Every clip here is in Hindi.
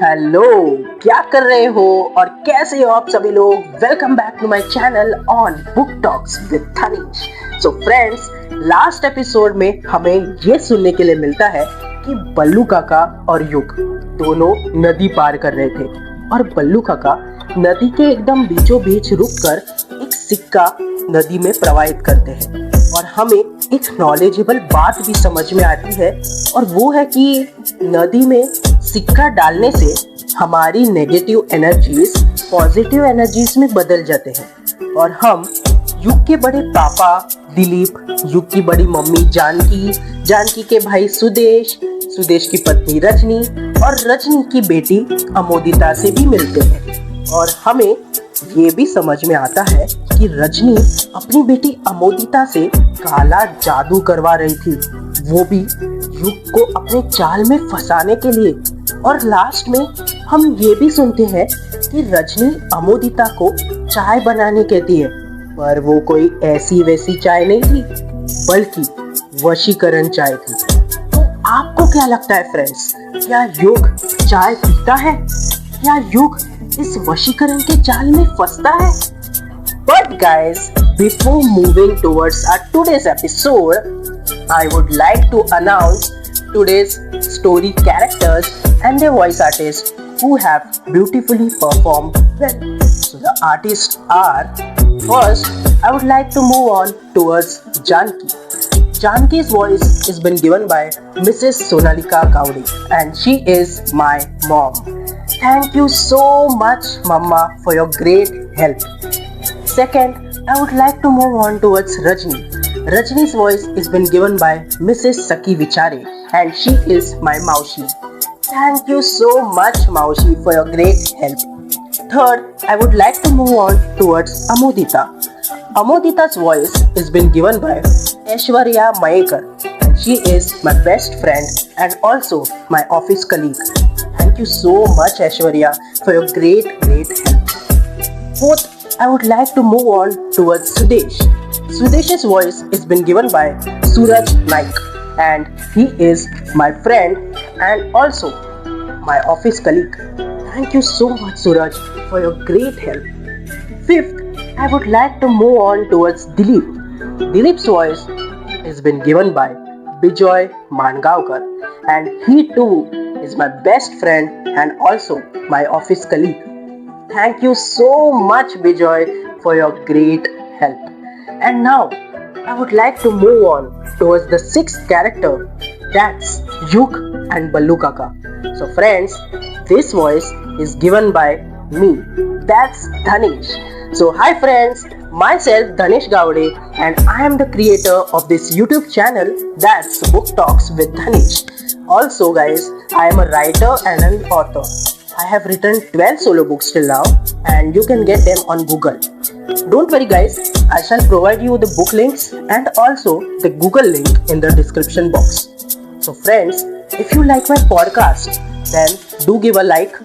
हेलो, क्या कर रहे हो और कैसे हो आप सभी लोग। Welcome back to my channel on book talks with Dhanesh. So friends, last episode में हमें ये सुनने के लिए मिलता है कि बल्लू काका और युग दोनों नदी पार कर रहे थे और बल्लू काका नदी के एकदम बीचों बीच रुककर एक सिक्का नदी में प्रवाहित करते हैं और हमें एक नॉलेजेबल बात भी समझ में आती है, और वो है कि नदी में सिक्का डालने से हमारी नेगेटिव एनर्जीज पॉजिटिव एनर्जीज में बदल जाते हैं और हम युग के बड़े पापा दिलीप, युग की बड़ी मम्मी जानकी, जानकी के भाई सुदेश, सुदेश की पत्नी रजनी और रजनी की बेटी अमोदिता से भी मिलते हैं। और हमें ये भी समझ में आता है कि रजनी अपनी बेटी अमोदिता से काला जादू करवा रही थी, वो भी युग को अपने जाल में फंसाने के लिए। और लास्ट में हम ये भी सुनते हैं कि रजनी अमोदिता को चाय बनाने कहती है, पर वो कोई ऐसी वैसी चाय नहीं थी, बल्कि वशीकरण चाय थी। तो आपको क्या लगता है फ्रेंड्स, क्या युग चाय पीता है या युग इस वशीकरण के जाल में फंसता है? But guys, before moving towards our today's episode, I would like to announce today's story characters and their voice artists who have beautifully performed well. So the artists are, first, I would like to move on towards Janki. Janki's voice has been given by Mrs. Sonalika Gowdy and she is my mom. Thank you so much, Mama, for your great help. Second, I would like to move on towards Rajni. Rajni's voice has been given by Mrs. Saki Vichare and she is my Maushi. Thank you so much, Maushi, for your great help. Third, I would like to move on towards Amodita. Amodita's voice has been given by Aishwarya Mayekar and she is my best friend and also my office colleague. Thank you so much, Aishwarya, for your great help. Fourth, I would like to move on towards Sudesh. Sudesh's voice has been given by Suraj Naik and he is my friend and also my office colleague. Thank you so much, Suraj, for your great help. Fifth, I would like to move on towards Dilip. Dilip's voice has been given by Bijoy Mangaonkar and he too is my best friend and also my office colleague. Thank you so much, Bijoy, for your great help. And now, I would like to move on towards the sixth character, that's Yug and Ballu Kaka. So friends, this voice is given by me, that's Dhanesh. So hi friends, myself Dhanesh Gowde and I am the creator of this YouTube channel, that's Book Talks with Dhanesh. Also guys, I am a writer and an author. I have written 12 solo books till now and you can get them on Google. Don't worry guys, I shall provide you the book links and also the Google link in the description box. So friends, if you like my podcast, then do give a like,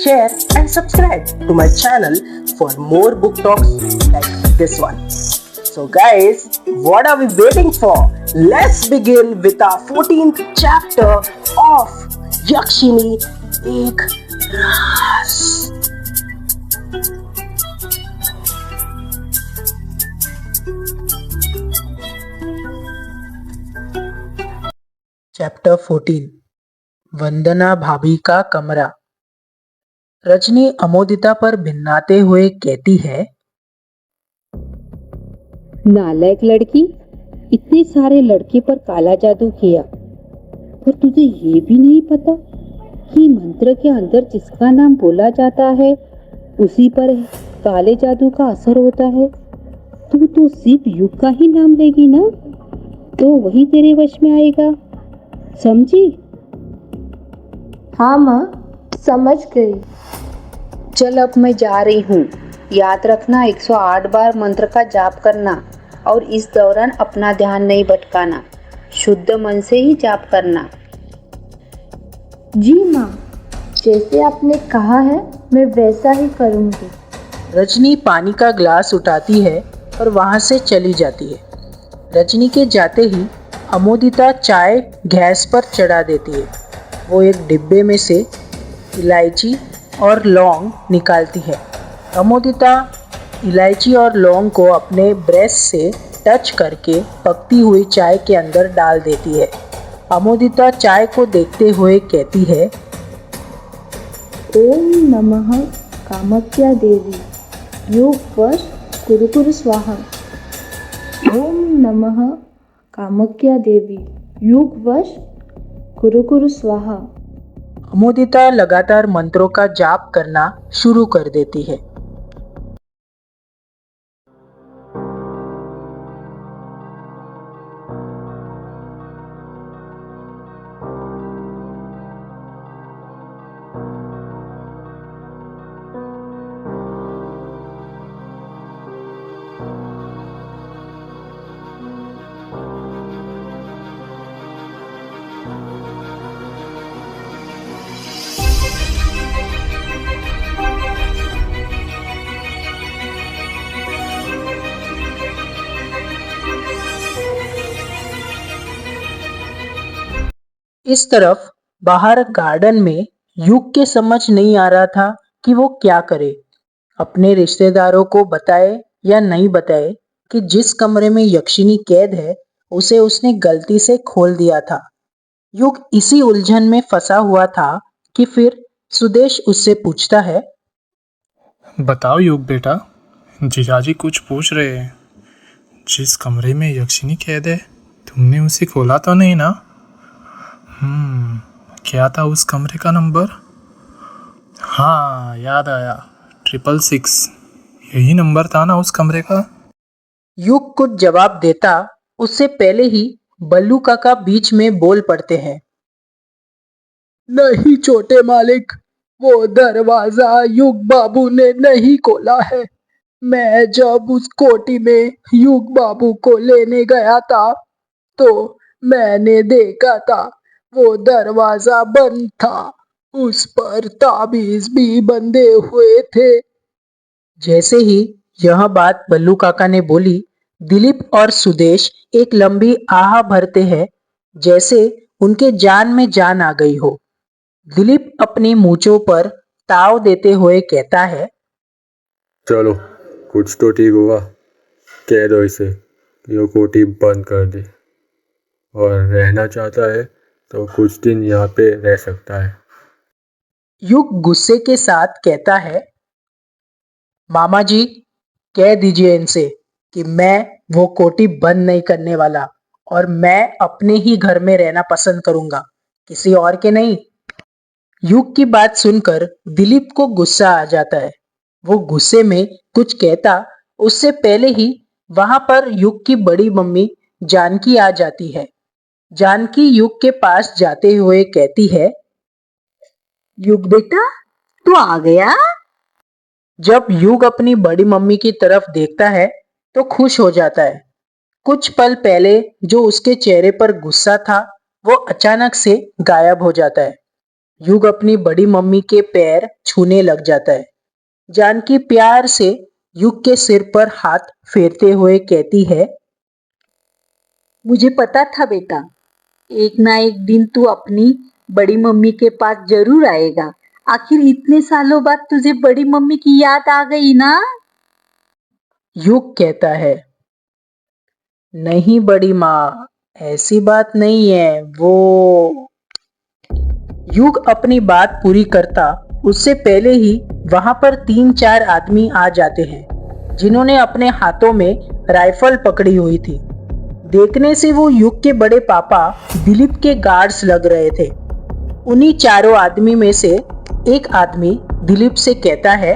share and subscribe to my channel for more book talks like this one. So guys, what are we waiting for? Let's begin with our 14th chapter of Yakshini Ek Ras. Chapter 14 वंदना भाभी का कमरा। रजनी अमोदिता पर भिन्नाते हुए कहती है, नालायक लड़की, इतने सारे लड़के पर काला जादू किया, पर तुझे ये भी नहीं पता कि मंत्र के अंदर जिसका नाम बोला जाता है उसी पर काले जादू का असर होता है। तू तो सिर्फ युग का ही नाम लेगी ना, तो वही तेरे वश में आएगा, समझी? हाँ माँ, समझ गई। चल अब मैं जा रही हूँ। याद रखना 108 बार मंत्र का जाप करना और इस दौरान अपना ध्यान नहीं भटकाना, शुद्ध मन से ही जाप करना। जी माँ, जैसे आपने कहा है मैं वैसा ही करूँगी। रजनी पानी का ग्लास उठाती है और वहाँ से चली जाती है। रजनी के जाते ही अमोदिता चाय गैस पर चढ़ा देती है। वो एक डिब्बे में से इलायची और लौंग निकालती है। अमोदिता इलायची और लौंग को अपने ब्रेस्ट से टच करके पकती हुई चाय के अंदर डाल देती है। अमोदिता चाय को देखते हुए कहती है, ओम नमः कामाख्या देवी योग वश कुरु कुरु स्वाहा। ओम नमः कामाख्या देवी योग वश कुरु कुरु स्वाहा। अमोदिता लगातार मंत्रों का जाप करना शुरू कर देती है। इस तरफ बाहर गार्डन में युग के समझ नहीं आ रहा था कि वो क्या करे। अपने रिश्तेदारों को बताए या नहीं बताए कि जिस कमरे में यक्षिनी कैद है उसे उसने गलती से खोल दिया था। युग इसी उलझन में फंसा हुआ था कि फिर सुदेश उससे पूछता है, बताओ युग बेटा, जीजाजी कुछ पूछ रहे हैं। जिस कमरे में यक्षिनी कैद है तुमने उसे खोला तो नहीं ना? क्या था उस कमरे का नंबर? हाँ याद आया, 666। यही नंबर था ना उस कमरे का? युग कुछ जवाब देता उससे पहले ही बल्लू काका बीच में बोल पड़ते हैं, नहीं छोटे मालिक, वो दरवाजा युग बाबू ने नहीं खोला है। मैं जब उस कोठी में युग बाबू को लेने गया था तो मैंने देखा था वो दरवाजा बंद था, उस पर ताबीज भी बंधे हुए थे। जैसे ही यह बात बल्लू काका ने बोली, दिलीप और सुदेश एक लंबी आह भरते हैं, जैसे उनके जान में जान आ गई हो। दिलीप अपनी मूंछों पर ताव देते हुए कहता है, चलो कुछ तो ठीक हुआ, कह दो इसे ये कोठी बंद कर दे, और रहना चाहता है तो कुछ दिन यहाँ पे रह सकता है। युग गुस्से के साथ कहता है, मामा जी कह दीजिए इनसे कि मैं वो कोठी बंद नहीं करने वाला और मैं अपने ही घर में रहना पसंद करूंगा, किसी और के नहीं। युग की बात सुनकर दिलीप को गुस्सा आ जाता है। वो गुस्से में कुछ कहता उससे पहले ही वहां पर युग की बड़ी मम्मी जानकी आ जाती है। जानकी युग के पास जाते हुए कहती है, युग बेटा तू आ गया। जब युग अपनी बड़ी मम्मी की तरफ देखता है तो खुश हो जाता है। कुछ पल पहले जो उसके चेहरे पर गुस्सा था वो अचानक से गायब हो जाता है। युग अपनी बड़ी मम्मी के पैर छूने लग जाता है। जानकी प्यार से युग के सिर पर हाथ फेरते हुए कहती है, मुझे पता था बेटा, एक ना एक दिन तू अपनी बड़ी मम्मी के पास जरूर आएगा। आखिर इतने सालों बाद तुझे बड़ी मम्मी की याद आ गई ना? युग कहता है, नहीं बड़ी माँ, ऐसी बात नहीं है। वो युग अपनी बात पूरी करता उससे पहले ही वहां पर 3-4 आदमी आ जाते हैं जिन्होंने अपने हाथों में राइफल पकड़ी हुई थी। देखने से वो युग के बड़े पापा दिलीप के गार्ड्स लग रहे थे। उन्हीं चारों आदमी में से एक आदमी दिलीप से कहता है,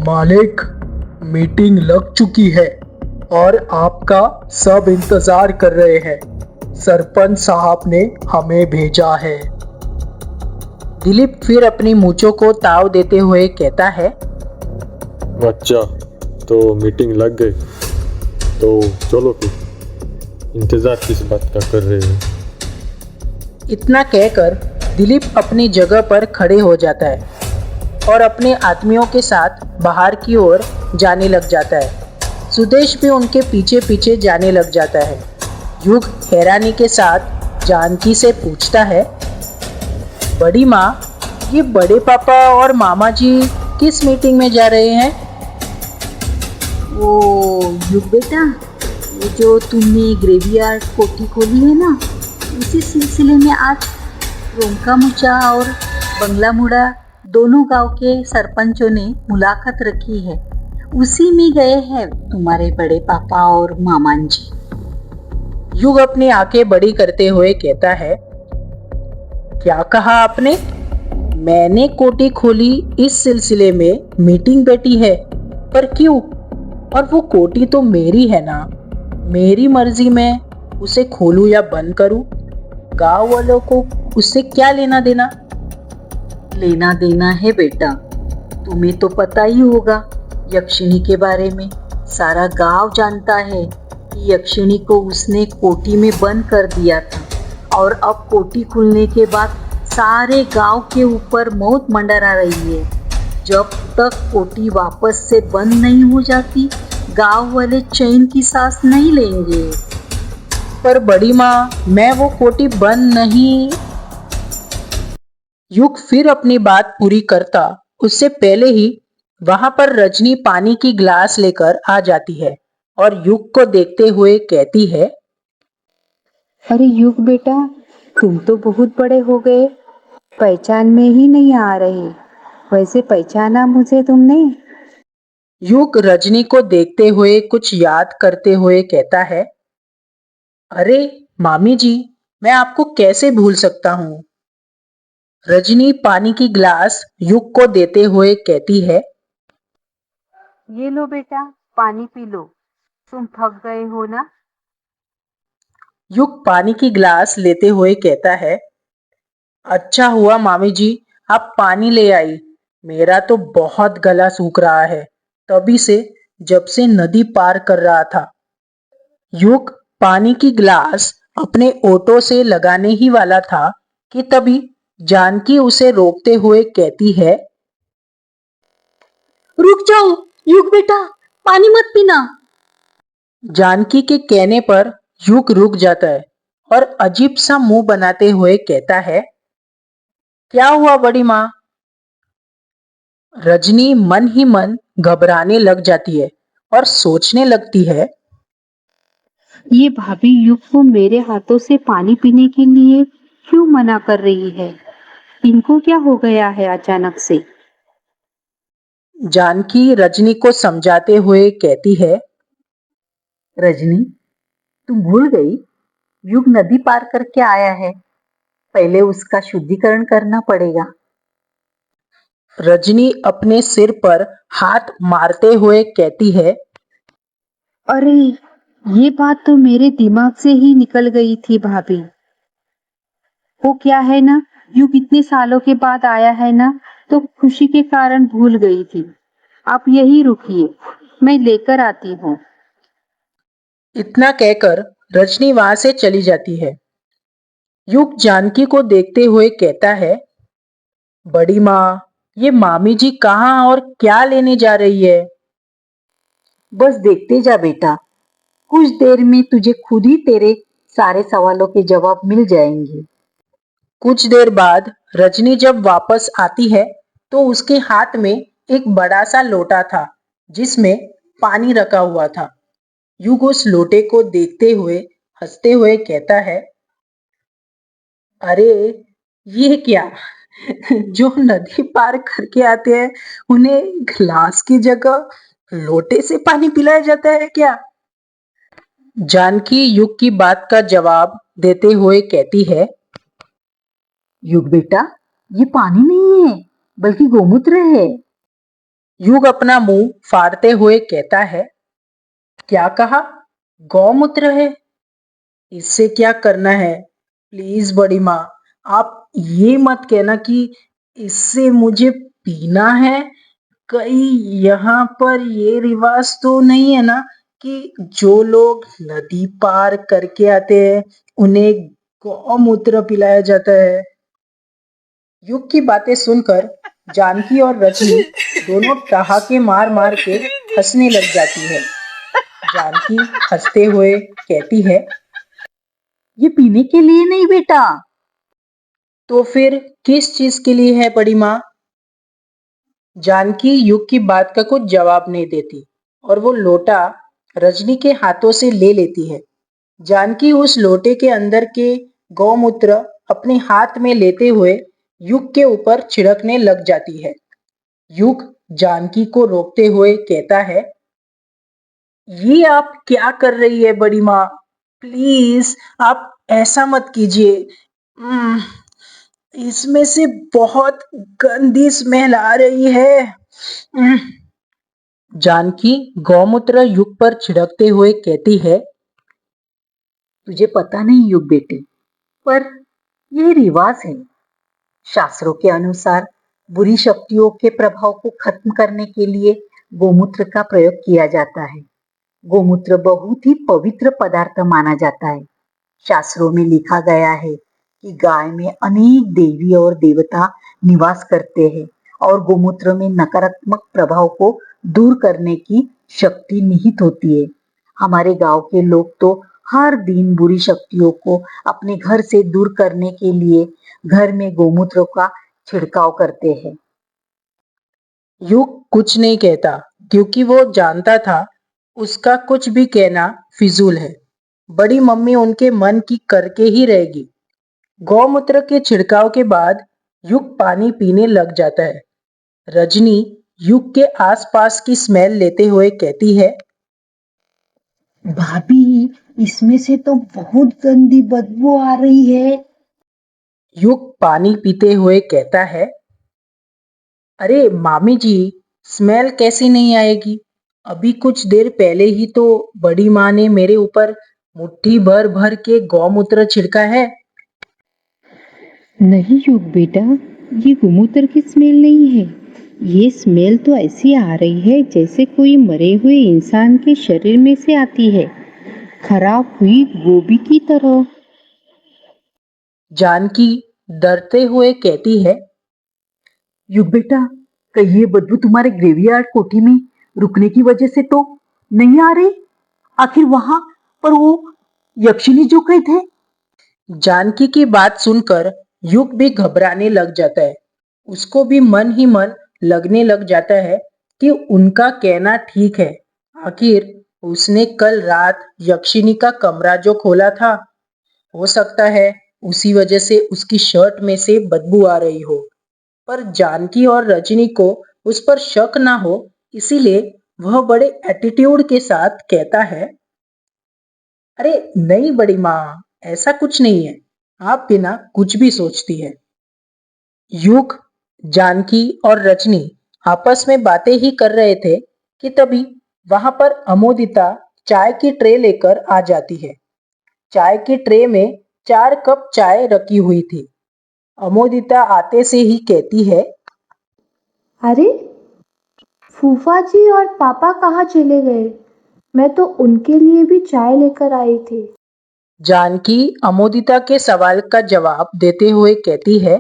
मालिक मीटिंग लग चुकी है और आपका सब इंतजार कर रहे हैं। सरपंच साहब ने हमें भेजा है। दिलीप फिर अपनी मूंछों को ताव देते हुए कहता है, अच्छा तो मीटिंग लग गई, तो चलो फिर, इंतजार किस बात का कर रहे हो? इतना कहकर दिलीप अपनी जगह पर खड़े हो जाता है और अपने आदमियों के साथ बाहर की ओर जाने लग जाता है। सुदेश भी उनके पीछे पीछे जाने लग जाता है। युग हैरानी के साथ जानकी से पूछता है, बड़ी माँ ये बड़े पापा और मामा जी किस मीटिंग में जा रहे हैं? ओ युग बेटा, ये जो तुमने ग्रेवयार्ड कोठी खोली है ना, उसी सिलसिले में आज रोंका मुचा और बंगला मुड़ा दोनों गांव के सरपंचों ने मुलाकात रखी है। उसी में गए हैं तुम्हारे बड़े पापा और मामान जी। युग अपनी आंखें बड़ी करते हुए कहता है, क्या कहा आपने? मैंने कोठी खोली इस सिलसिले में मीटिंग बैठी है, पर क्यों? और वो कोठी तो मेरी है ना, मेरी मर्जी में उसे खोलूं या बंद करूं। गांव वालों को उससे क्या लेना देना? लेना देना है बेटा, तुम्हें तो पता ही होगा यक्षिणी के बारे में। सारा गांव जानता है कि यक्षिणी को उसने कोठी में बंद कर दिया था, और अब कोठी खुलने के बाद सारे गांव के ऊपर मौत मंडरा रही है। जब तक कोठी वापस से बंद नहीं हो जाती, गांव वाले चैन की सांस नहीं लेंगे। पर बड़ी माँ, मैं वो कोठी बंद नहीं। युग फिर अपनी बात पूरी करता उससे पहले ही वहां पर रजनी पानी की गिलास लेकर आ जाती है और युग को देखते हुए कहती है, अरे युग बेटा, तुम तो बहुत बड़े हो गए, पहचान में ही नहीं आ रहे। वैसे पहचाना मुझे तुमने? युग रजनी को देखते हुए कुछ याद करते हुए कहता है, अरे मामी जी, मैं आपको कैसे भूल सकता हूँ। रजनी पानी की गिलास युग को देते हुए कहती है, ये लो बेटा, पानी पी लो, तुम थक गए हो ना। युग पानी की गिलास लेते हुए कहता है, अच्छा हुआ मामी जी आप पानी ले आई, मेरा तो बहुत गला सूख रहा है तभी से, जब से नदी पार कर रहा था। युग पानी की गिलास अपने ओठों से लगाने ही वाला था कि तभी जानकी उसे रोकते हुए कहती है, रुक जाओ युग बेटा, पानी मत पीना। जानकी के कहने पर युग रुक जाता है और अजीब सा मुंह बनाते हुए कहता है, क्या हुआ बड़ी माँ? रजनी मन ही मन घबराने लग जाती है और सोचने लगती है, ये भाभी युग को मेरे हाथों से पानी पीने के लिए क्यों मना कर रही है? इनको क्या हो गया है अचानक से? जानकी रजनी को समझाते हुए कहती है, रजनी, तुम भूल गई, युग नदी पार करके आया है, पहले उसका शुद्धिकरण करना पड़ेगा। रजनी अपने सिर पर हाथ मारते हुए कहती है, अरे, ये बात तो मेरे दिमाग से ही निकल गई थी भाभी। वो क्या है ना, युग इतने सालों के बाद आया है ना, तो खुशी के कारण भूल गई थी। आप यही रुकिए, मैं लेकर आती हूँ। इतना कहकर रजनी वहां से चली जाती है। युग जानकी को देखते हुए कहता है, बड़ी माँ, ये मामी जी कहाँ और क्या लेने जा रही है? बस देखते जा बेटा, कुछ देर में तुझे खुद ही तेरे सारे सवालों के जवाब मिल जाएंगे। कुछ देर बाद रजनी जब वापस आती है तो उसके हाथ में एक बड़ा सा लोटा था जिसमें पानी रखा हुआ था। युग उस लोटे को देखते हुए हंसते हुए कहता है, अरे ये क्या? जो नदी पार करके आते हैं उन्हें गिलास की जगह लोटे से पानी पिलाया जाता है क्या? जानकी युग की बात का जवाब देते हुए कहती है, युग बेटा, ये पानी नहीं है, बल्कि गोमूत्र है। युग अपना मुंह फाड़ते हुए कहता है, क्या कहा? गौमूत्र है? इससे क्या करना है? प्लीज बड़ी माँ, आप ये मत कहना कि इससे मुझे पीना है। कहीं यहाँ पर ये रिवाज तो नहीं है ना कि जो लोग नदी पार करके आते हैं उन्हें गौमूत्र पिलाया जाता है। युग की बातें सुनकर जानकी और रजनी दोनों ठहाके मार मार के हंसने लग जाती है। जानकी हंसते हुए कहती है, ये पीने के लिए नहीं बेटा, तो फिर किस चीज के लिए है बड़ी माँ? जानकी युग की बात का कुछ जवाब नहीं देती और वो लोटा रजनी के हाथों से ले लेती है। जानकी उस लोटे के अंदर के गौमूत्र अपने हाथ में लेते हुए युग के ऊपर छिड़कने लग जाती है। युग जानकी को रोकते हुए कहता है, ये आप क्या कर रही है बड़ी माँ? प्लीज आप ऐसा मत कीजिए। उम्म, इसमें से बहुत गंदी स्मेल आ रही है। उम्म। जानकी गौमूत्र युग पर छिड़कते हुए कहती है, तुझे पता नहीं युग बेटे, पर ये रिवाज है। शास्त्रों के अनुसार बुरी शक्तियों के प्रभाव को खत्म करने के लिए गोमूत्र का प्रयोग किया जाता है। गोमूत्र बहुत ही पवित्र पदार्थ माना जाता है। शास्त्रों में लिखा गया है कि गाय में अनेक देवी और देवता निवास करते हैं और गोमूत्र में नकारात्मक प्रभाव को दूर करने की शक्ति निहित होती है। हमारे गांव के लोग तो हर दिन बुरी शक्तियों को अपने घर से दूर करने के लिए घर में गोमूत्र का छिड़काव करते हैं। युग कुछ नहीं कहता क्योंकि वो जानता था उसका कुछ भी कहना फिजूल है। बड़ी मम्मी उनके मन की करके ही रहेगी। गौमूत्र के छिड़काव के बाद युग पानी पीने लग जाता है। रजनी युग के आसपास की स्मेल लेते हुए कहती है, भाभी, इसमें से तो बहुत गंदी बदबू आ रही है। युग पानी पीते हुए कहता है, अरे मामी जी, स्मेल कैसी नहीं आएगी? अभी कुछ देर पहले ही तो बड़ी माँ ने मेरे ऊपर मुट्ठी भर भर के गौमूत्र छिड़का है। नहीं युग बेटा, ये गोमूत्र की स्मेल नहीं है। ये स्मेल तो ऐसी आ रही है जैसे कोई मरे हुए इंसान के शरीर में से आती है, खराब हुई गोभी की तरह। जानकी डरते हुए कहती है, युग बेटा, कहीं ये बदबू तुम्हारे ग्रेवयार्ड कोठी में रुकने की वजह से तो नहीं आ रही? आखिर वहां पर वो यक्षिणी जो कैद है। जानकी की बात सुनकर युग भी घबराने लग जाता है। उसको भी मन ही मन लगने लग जाता है कि उनका कहना ठीक है। आखिर उसने कल रात यक्षिणी का कमरा जो खोला था, हो सकता है उसी वजह से उसकी शर्ट में से बदबू आ रही हो। पर जानकी और रजनी को उस पर शक ना हो, इसीलिए वह बड़े एटीट्यूड के साथ कहता है, अरे नहीं बड़ी माँ, ऐसा कुछ नहीं है। आप बिना कुछ भी सोचती है। युग, जानकी और रजनी आपस में बातें ही कर रहे थे कि तभी वहां पर अमोदिता चाय की ट्रे लेकर आ जाती है। चाय की ट्रे में 4 कप चाय रखी हुई थी। अमोदिता आते से ही कहती है, अरे, फूफा जी और पापा कहाँ चले गए? मैं तो उनके लिए भी चाय लेकर आई थी। जानकी अमोदिता के सवाल का जवाब देते हुए कहती है,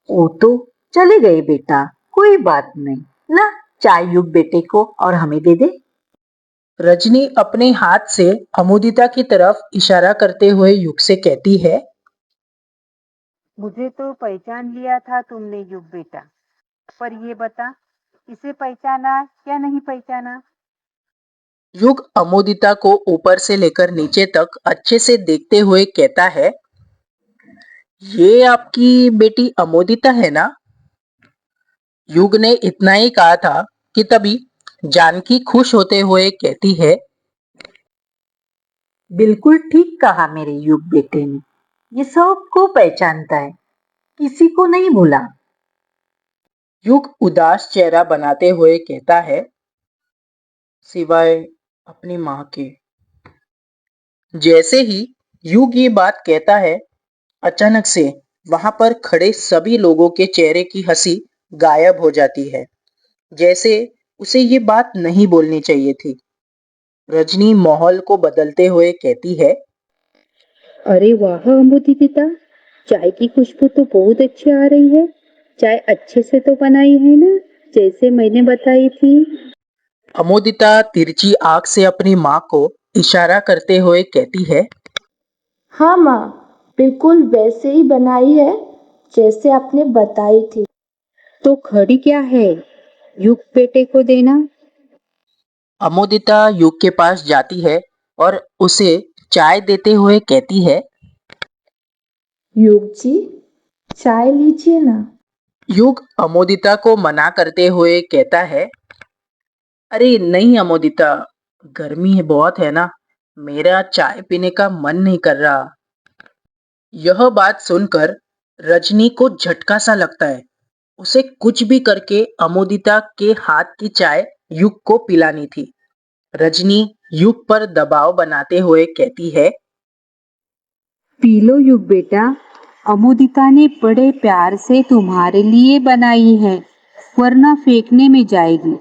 वो तो चले गए बेटा, कोई बात नहीं। ला चाय युग बेटे को और हमें दे दे। रजनी अपने हाथ से अमोदिता की तरफ इशारा करते हुए युग से कहती है, मुझे तो पहचान लिया था तुमने युग बेटा, पर ये बता, इसे पहचाना या नहीं पहचाना? युग अमोदिता को ऊपर से लेकर नीचे तक अच्छे से देखते हुए कहता है, ये आपकी बेटी अमोदिता है ना? युग ने इतना ही कहा था कि तभी जानकी खुश होते हुए कहती है, बिल्कुल ठीक कहा मेरे युग बेटे ने। ये सबको पहचानता है, किसी को नहीं भूला। युग उदास चेहरा बनाते हुए कहता है, सिवाय अपनी माँ के। जैसे ही युग ये बात कहता है, अचानक से वहां पर खड़े सभी लोगों के चेहरे की हंसी गायब हो जाती है, जैसे उसे ये बात नहीं बोलनी चाहिए थी। रजनी माहौल को बदलते हुए कहती है, अरे वाह अमोदिता, चाय की खुशबू तो बहुत अच्छी आ रही है। चाय अच्छे से तो बनाई है ना, जैसे मैंने बताई थी? अमोदिता तिरछी आंख से अपनी माँ को इशारा करते हुए कहती है, हाँ माँ, बिल्कुल वैसे ही बनाई है जैसे आपने बताई थी। तो खड़ी क्या है? युग बेटे को देना। अमोदिता युग के पास जाती है और उसे चाय देते हुए कहती है। युग जी, चाय लीजिए ना। युग अमोदिता को मना करते हुए कहता है, अरे नहीं अमोदिता, गर्मी है बहुत है ना, मेरा चाय पीने का मन नहीं कर रहा। यह बात सुनकर रजनी को झटका सा लगता है। उसे कुछ भी करके अमोदिता के हाथ की चाय युग को पिलानी थी। रजनी युग पर दबाव बनाते हुए कहती है, पी लो युग बेटा, अमोदिता ने बड़े प्यार से तुम्हारे लिए बनाई है, वरना फेंकने में जाएगी।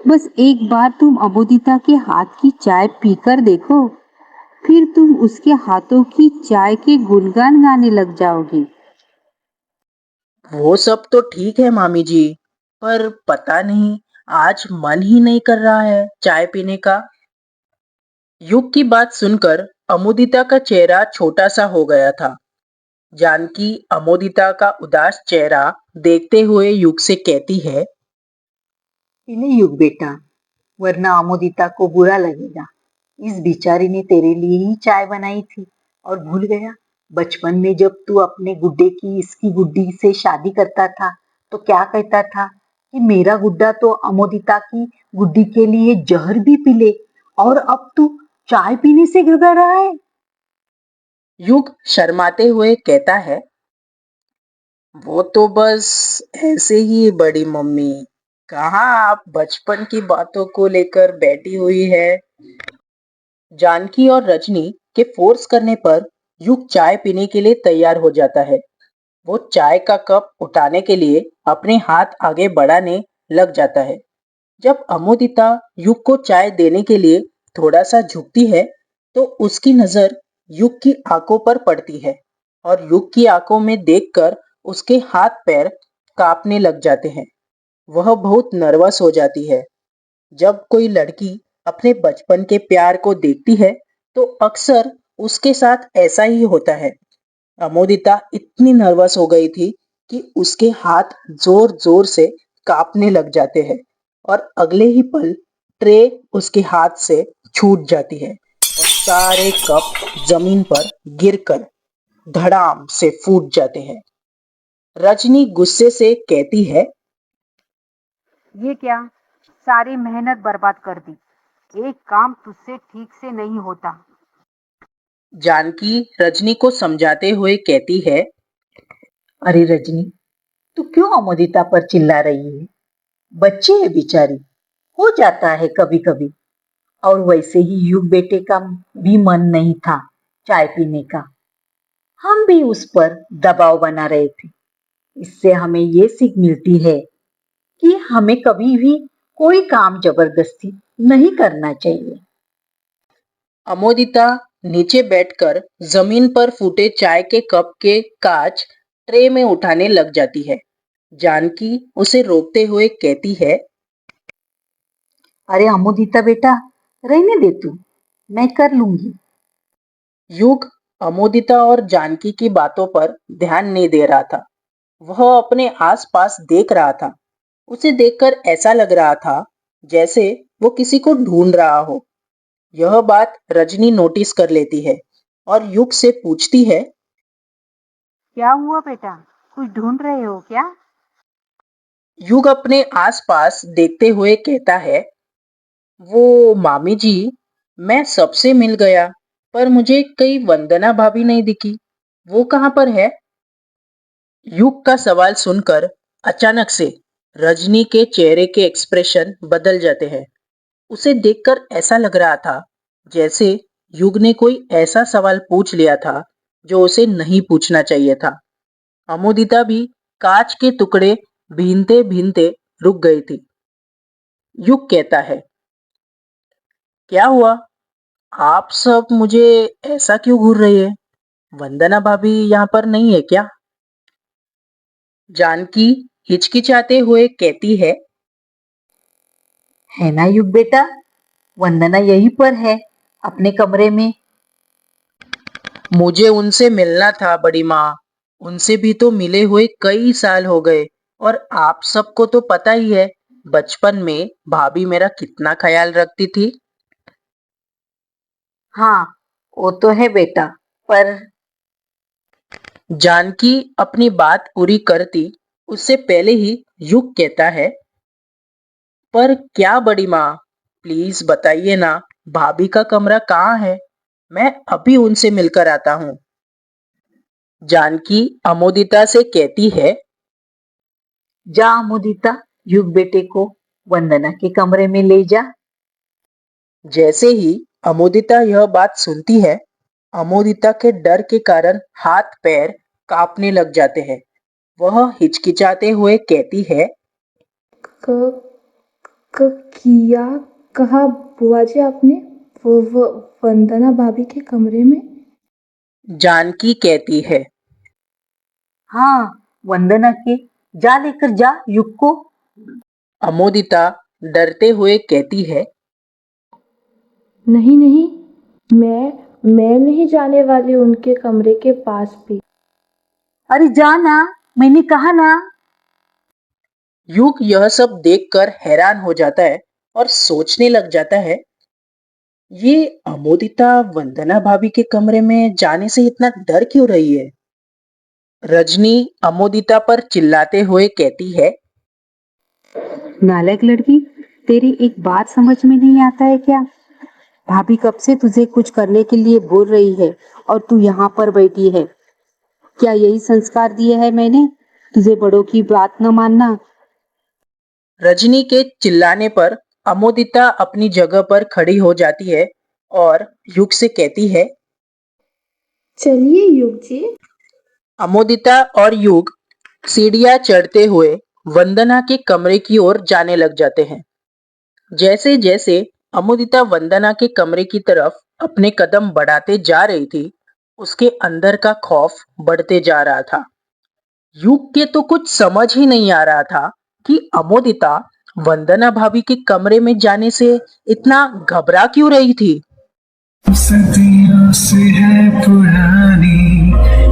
बस एक बार तुम अमोदिता के हाथ की चाय पीकर देखो, फिर तुम उसके हाथों की चाय के गुणगान गाने लग जाओगी। वो सब तो ठीक है मामी जी, पर पता नहीं आज मन ही नहीं कर रहा है चाय पीने का। युग की बात सुनकर अमोदिता का चेहरा छोटा सा हो गया था। जानकी अमोदिता का उदास चेहरा देखते हुए युग से कहती है, इन्हें युग बेटा, वरना अमोदिता को बुरा लगेगा। इस बेचारी ने तेरे लिए ही चाय बनाई थी और भूल गया। बचपन में जब तू अपने गुड्डे की इसकी गुड्डी से शादी करता था तो क्या कहता था कि मेरा गुड्डा तो अमोदिता की गुड्डी के लिए जहर भी पी ले, और अब तू चाय पीने से घबरा रहा है। युग शर्माते हुए कहता है, वो तो बस ऐसे ही बड़ी मम्मी, कहाँ आप बचपन की बातों को लेकर बैठी हुई है। जानकी और रजनी के फोर्स करने पर युग चाय पीने के लिए तैयार हो जाता है। वो चाय का कप उठाने के लिए अपने हाथ आगे बढ़ाने लग जाता है। जब अमोदिता युग को चाय देने के लिए थोड़ा सा झुकती है, तो उसकी नजर युग की आंखों पर पड़ती है और युग की आंखों में देखकर उसके हाथ पैर कांपने लग जाते हैं। वह बहुत नर्वस हो जाती है। जब कोई लड़की अपने बचपन के प्यार को देखती है, तो अक्सर उसके साथ ऐसा ही होता है। अमोदिता इतनी नर्वस हो गई थी कि उसके हाथ जोर जोर से कांपने लग जाते हैं और अगले ही पल ट्रे उसके हाथ से छूट जाती है और सारे कप जमीन पर गिरकर धड़ाम से फूट जाते हैं। रजनी गुस्से से कहती है, ये क्या, सारी मेहनत बर्बाद कर दी। एक काम तुझसे ठीक से नहीं होता। जानकी रजनी को समझाते हुए कहती है, अरे रजनी, तू क्यों अमोदिता पर चिल्ला रही है? बच्ची है बेचारी, हो जाता है कभी कभी। और वैसे ही युग बेटे का भी मन नहीं था चाय पीने का। हम भी उस पर दबाव बना रहे थे। इससे हमें ये सीख मिलती है कि हमें कभी भी कोई काम जबरदस्ती नहीं करना चाहिए। अमोदिता नीचे बैठकर जमीन पर फूटे चाय के कप के कांच ट्रे में उठाने लग जाती है। जानकी उसे रोकते हुए कहती है, अरे अमोदिता बेटा, रहने दे तू, मैं कर लूंगी। युग अमोदिता और जानकी की बातों पर ध्यान नहीं दे रहा था। वह अपने आसपास देख रहा था। उसे देखकर ऐसा लग रहा था जैसे वो किसी को ढूंढ रहा हो। यह बात रजनी नोटिस कर लेती है और युग से पूछती है, क्या हुआ बेटा, कुछ ढूंढ रहे हो क्या? युग अपने आसपास देखते हुए कहता है, वो मामी जी, मैं सबसे मिल गया, पर मुझे कई वंदना भाभी नहीं दिखी, वो कहाँ पर है? युग का सवाल सुनकर अचानक से रजनी के चेहरे के एक्सप्रेशन बदल जाते हैं। उसे देखकर ऐसा लग रहा था जैसे युग ने कोई ऐसा सवाल पूछ लिया था जो उसे नहीं पूछना चाहिए था। अमोदिता भी कांच के टुकड़े भीनते भीनते रुक गई थी। युग कहता है, क्या हुआ? आप सब मुझे ऐसा क्यों घूर रही है? वंदना भाभी यहाँ पर नहीं है क्या? जानकी हिचकिचाते हुए कहती है ना युग बेटा, वंदना यहीं पर है, अपने कमरे में। मुझे उनसे मिलना था बड़ी माँ। उनसे भी तो मिले हुए कई साल हो गए। और आप सबको तो पता ही है, बचपन में भाभी मेरा कितना ख्याल रखती थी। हाँ, वो तो है बेटा, पर जानकी अपनी बात पूरी करती उससे पहले ही युग कहता है, पर क्या बड़ी माँ, प्लीज बताइए ना, भाभी का कमरा कहाँ है? मैं अभी उनसे मिलकर आता हूँ। जानकी अमोदिता से कहती है, जा मुदिता, युग बेटे को वंदना के कमरे में ले जा। जैसे ही अमोदिता यह बात सुनती है, अमोदिता के डर के कारण हाथ पैर कांपने लग जाते हैं। वह हिचकिचाते हुए कहती है, क, किया कहा बुआ जी आपने? वो वंदना भाभी के कमरे में? जानकी कहती है, हाँ, वंदना के, जा लेकर जा युग को। अमोदिता डरते हुए कहती है, नहीं नहीं, मैं नहीं जाने वाली उनके कमरे के पास भी। अरे जा ना, मैंने कहा ना। युग यह सब देखकर हैरान हो जाता है और सोचने लग जाता है, ये अमोदिता वंदना भाभी के कमरे में जाने से इतना डर क्यों रही है? रजनी अमोदिता पर चिल्लाते हुए कहती है, नालायक लड़की, तेरी एक बात समझ में नहीं आता है क्या? भाभी कब से तुझे कुछ करने के लिए बोल रही है और तू यहाँ पर बैठी है। क्या यही संस्कार दिए है मैंने, तुझे बड़ों की बात न मानना? रजनी के चिल्लाने पर अमोदिता अपनी जगह पर खड़ी हो जाती है और युग से कहती है, चलिए युग जी। अमोदिता और युग सीढ़ियां चढ़ते हुए वंदना के कमरे की ओर जाने लग जाते हैं। जैसे जैसे अमोदिता वंदना के कमरे की तरफ अपने कदम बढ़ाते जा रही थी, उसके अंदर का खौफ बढ़ते जा रहा था। युग के तो कुछ समझ ही नहीं आ रहा था कि अमोदिता वंदना भाभी के कमरे में जाने से इतना घबरा क्यों रही थी। सदियों से है पुरानी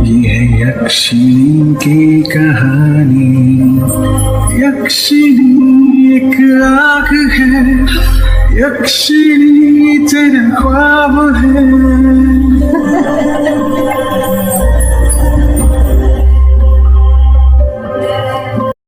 ये है यक्षिणी की कहानी। यक्षिणी एक आग है, यक्षिणी तेरा ख्वाब है।